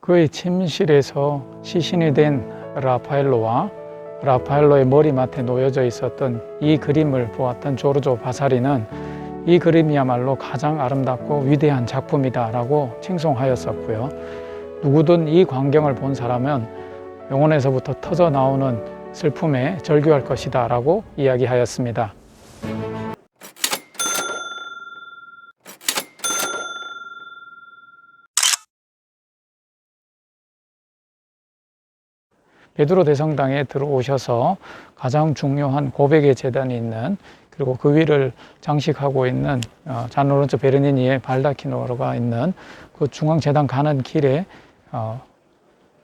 그의 침실에서 시신이 된 라파엘로와 라파엘로의 머리맡에 놓여져 있었던 이 그림을 보았던 조르조 바사리는 이 그림이야말로 가장 아름답고 위대한 작품이다라고 칭송하였었고요. 누구든 이 광경을 본 사람은 영혼에서부터 터져 나오는 슬픔에 절규할 것이다 라고 이야기하였습니다. 베드로 대성당에 들어오셔서 가장 중요한 고백의 제단이 있는, 그리고 그 위를 장식하고 있는 잔로렌조 베르니니의 발다키노가 있는 그 중앙 제단 가는 길에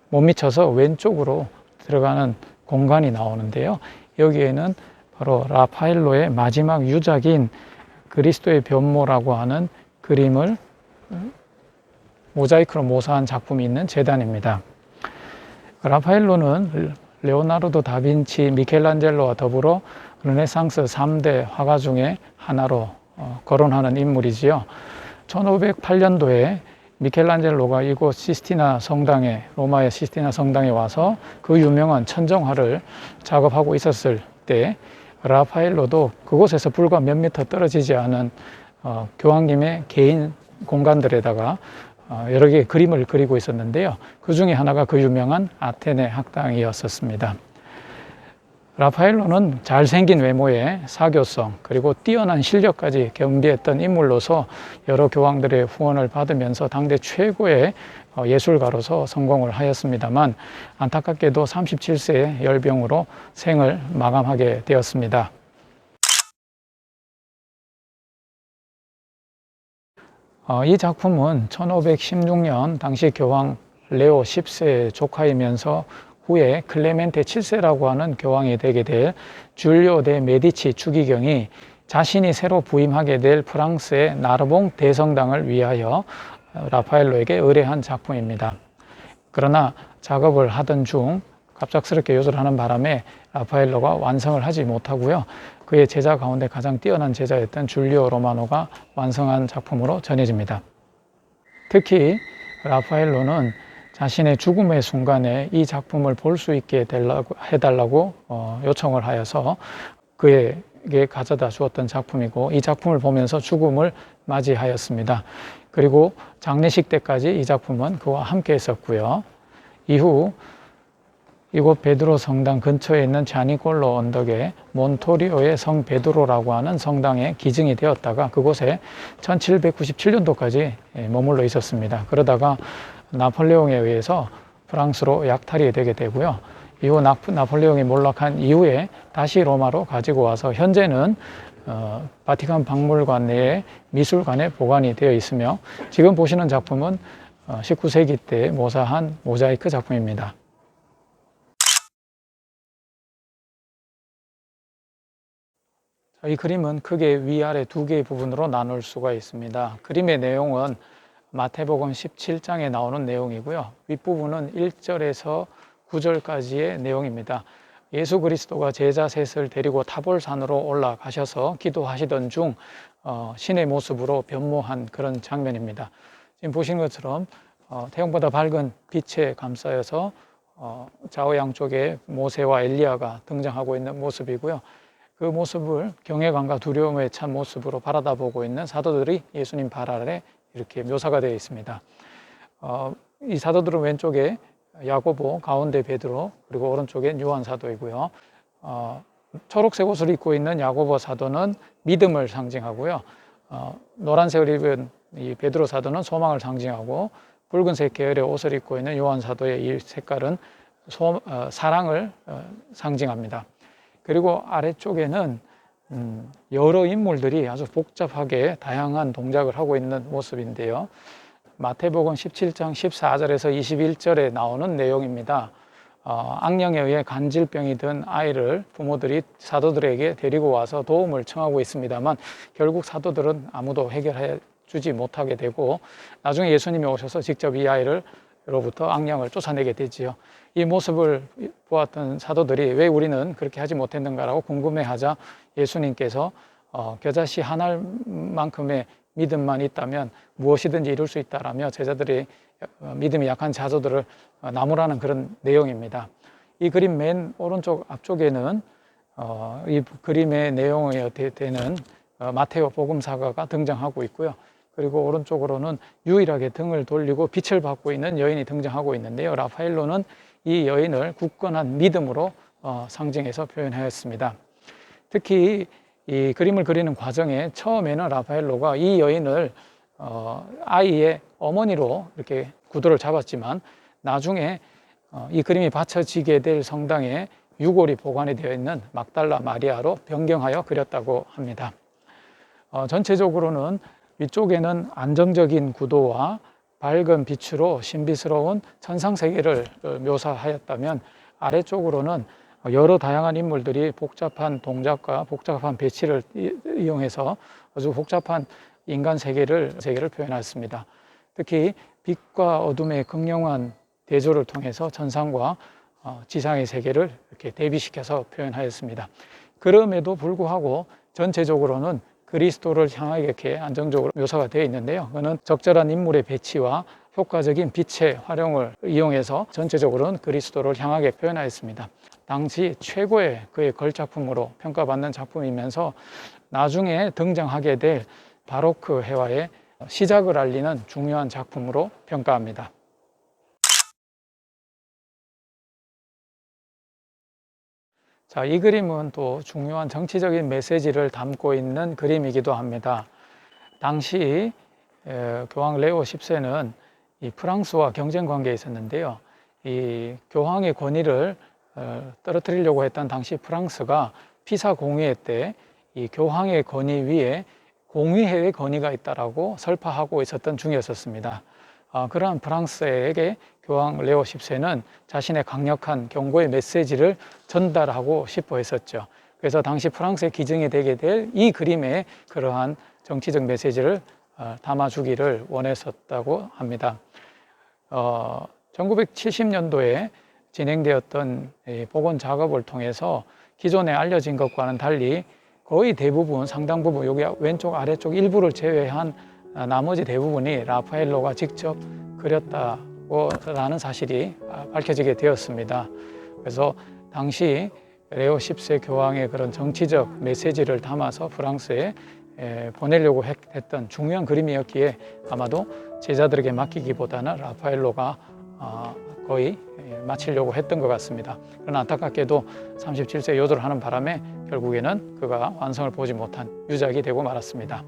못 미쳐서 왼쪽으로 들어가는 공간이 나오는데요. 여기에는 바로 라파엘로의 마지막 유작인 그리스도의 변모라고 하는 그림을 모자이크로 모사한 작품이 있는 제단입니다. 라파엘로는 레오나르도 다빈치, 미켈란젤로와 더불어 르네상스 3대 화가 중에 하나로 거론하는 인물이지요. 1508년도에 미켈란젤로가 이곳 시스티나 성당에, 로마의 시스티나 성당에 와서 그 유명한 천정화를 작업하고 있었을 때 라파엘로도 그곳에서 불과 몇 미터 떨어지지 않은 교황님의 개인 공간들에다가 여러 개의 그림을 그리고 있었는데요. 그 중에 하나가 그 유명한 아테네 학당이었습니다. 라파엘로는 잘생긴 외모에 사교성 그리고 뛰어난 실력까지 겸비했던 인물로서 여러 교황들의 후원을 받으면서 당대 최고의 예술가로서 성공을 하였습니다만, 안타깝게도 37세의 열병으로 생을 마감하게 되었습니다. 이 작품은 1516년 당시 교황 레오 10세의 조카이면서 후에 클레멘테 7세라고 하는 교황이 되게 될 줄리오 데 메디치 추기경이 자신이 새로 부임하게 될 프랑스의 나르봉 대성당을 위하여 라파엘로에게 의뢰한 작품입니다. 그러나 작업을 하던 중 갑작스럽게 요절하는 바람에 라파엘로가 완성을 하지 못하고요. 그의 제자 가운데 가장 뛰어난 제자였던 줄리오 로마노가 완성한 작품으로 전해집니다. 특히 라파엘로는 자신의 죽음의 순간에 이 작품을 볼 수 있게 해달라고 요청을 하여서 그에게 가져다 주었던 작품이고, 이 작품을 보면서 죽음을 맞이하였습니다. 그리고 장례식 때까지 이 작품은 그와 함께 했었고요. 이후 이곳 베드로 성당 근처에 있는 자니골로 언덕에 몬토리오의 성 베드로라고 하는 성당에 기증이 되었다가 그곳에 1797년도까지 머물러 있었습니다. 그러다가 나폴레옹에 의해서 프랑스로 약탈이 되게 되고요. 이후 나폴레옹이 몰락한 이후에 다시 로마로 가지고 와서 현재는 바티칸 박물관 내에 미술관에 보관이 되어 있으며, 지금 보시는 작품은 19세기 때 모사한 모자이크 작품입니다. 이 그림은 크게 위아래 두 개의 부분으로 나눌 수가 있습니다. 그림의 내용은 마태복음 17장에 나오는 내용이고요. 윗부분은 1절에서 9절까지의 내용입니다. 예수 그리스도가 제자 셋을 데리고 타볼산으로 올라가셔서 기도하시던 중 신의 모습으로 변모한 그런 장면입니다. 지금 보시는 것처럼 태양보다 밝은 빛에 감싸여서 좌우 양쪽에 모세와 엘리야가 등장하고 있는 모습이고요. 그 모습을 경외감과 두려움에 찬 모습으로 바라다보고 있는 사도들이 예수님 발 아래 이렇게 묘사가 되어 있습니다. 이 사도들은 왼쪽에 야고보, 가운데 베드로, 그리고 오른쪽에 요한 사도이고요. 초록색 옷을 입고 있는 야고보 사도는 믿음을 상징하고요. 노란색을 입은 이 베드로 사도는 소망을 상징하고, 붉은색 계열의 옷을 입고 있는 요한 사도의 이 색깔은 사랑을 상징합니다. 그리고 아래쪽에는 여러 인물들이 아주 복잡하게 다양한 동작을 하고 있는 모습인데요. 마태복음 17장 14절에서 21절에 나오는 내용입니다. 악령에 의해 간질병이 든 아이를 부모들이 사도들에게 데리고 와서 도움을 청하고 있습니다만, 결국 사도들은 아무도 해결해 주지 못하게 되고, 나중에 예수님이 오셔서 직접 이 아이로부터 악령을 쫓아내게 되지요. 이 모습을 보았던 사도들이 왜 우리는 그렇게 하지 못했는가라고 궁금해하자 예수님께서 겨자씨 한 알만큼의 믿음만 있다면 무엇이든지 이룰 수 있다라며 제자들이 믿음이 약한 자조들을 나무라는 그런 내용입니다. 이 그림 맨 오른쪽 앞쪽에는 이 그림의 내용이 되는 마테오 복음사가가 등장하고 있고요. 그리고 오른쪽으로는 유일하게 등을 돌리고 빛을 받고 있는 여인이 등장하고 있는데요. 라파엘로는 이 여인을 굳건한 믿음으로 상징해서 표현하였습니다. 특히 이 그림을 그리는 과정에 처음에는 라파엘로가 이 여인을 아이의 어머니로 이렇게 구도를 잡았지만 나중에 이 그림이 받쳐지게 될 성당에 유골이 보관이 되어 있는 막달라 마리아로 변경하여 그렸다고 합니다. 전체적으로는 위쪽에는 안정적인 구도와 밝은 빛으로 신비스러운 천상세계를 묘사하였다면 아래쪽으로는 여러 다양한 인물들이 복잡한 동작과 복잡한 배치를 이용해서 아주 복잡한 인간 세계를 표현했습니다. 특히 빛과 어둠의 극명한 대조를 통해서 천상과 지상의 세계를 이렇게 대비시켜서 표현하였습니다. 그럼에도 불구하고 전체적으로는 그리스도를 향하게 이렇게 안정적으로 묘사가 되어 있는데요. 그는 적절한 인물의 배치와 효과적인 빛의 활용을 이용해서 전체적으로는 그리스도를 향하게 표현하였습니다. 당시 최고의 그의 걸작품으로 평가받는 작품이면서 나중에 등장하게 될 바로크 회화의 시작을 알리는 중요한 작품으로 평가합니다. 자, 이 그림은 또 중요한 정치적인 메시지를 담고 있는 그림이기도 합니다. 당시 교황 레오 10세는 이 프랑스와 경쟁 관계에 있었는데요. 이 교황의 권위를 떨어뜨리려고 했던 당시 프랑스가 피사 공의회 때 이 교황의 권위 위에 공의회의 권위가 있다라고 설파하고 있었던 중이었습니다. 그러한 프랑스에게 교황 레오 10세는 자신의 강력한 경고의 메시지를 전달하고 싶어 했었죠. 그래서 당시 프랑스의 기증이 되게 될 이 그림에 그러한 정치적 메시지를 담아주기를 원했었다고 합니다. 1970년도에 진행되었던 복원 작업을 통해서 기존에 알려진 것과는 달리 거의 대부분, 상당 부분, 여기 왼쪽 아래쪽 일부를 제외한 나머지 대부분이 라파엘로가 직접 그렸다라는 사실이 밝혀지게 되었습니다. 그래서 당시 레오 10세 교황의 그런 정치적 메시지를 담아서 프랑스에 보내려고 했던 중요한 그림이었기에 아마도 제자들에게 맡기기보다는 라파엘로가 거의 마치려고 했던 것 같습니다. 그러나 안타깝게도 37세 요도를 하는 바람에 결국에는 그가 완성을 보지 못한 유작이 되고 말았습니다.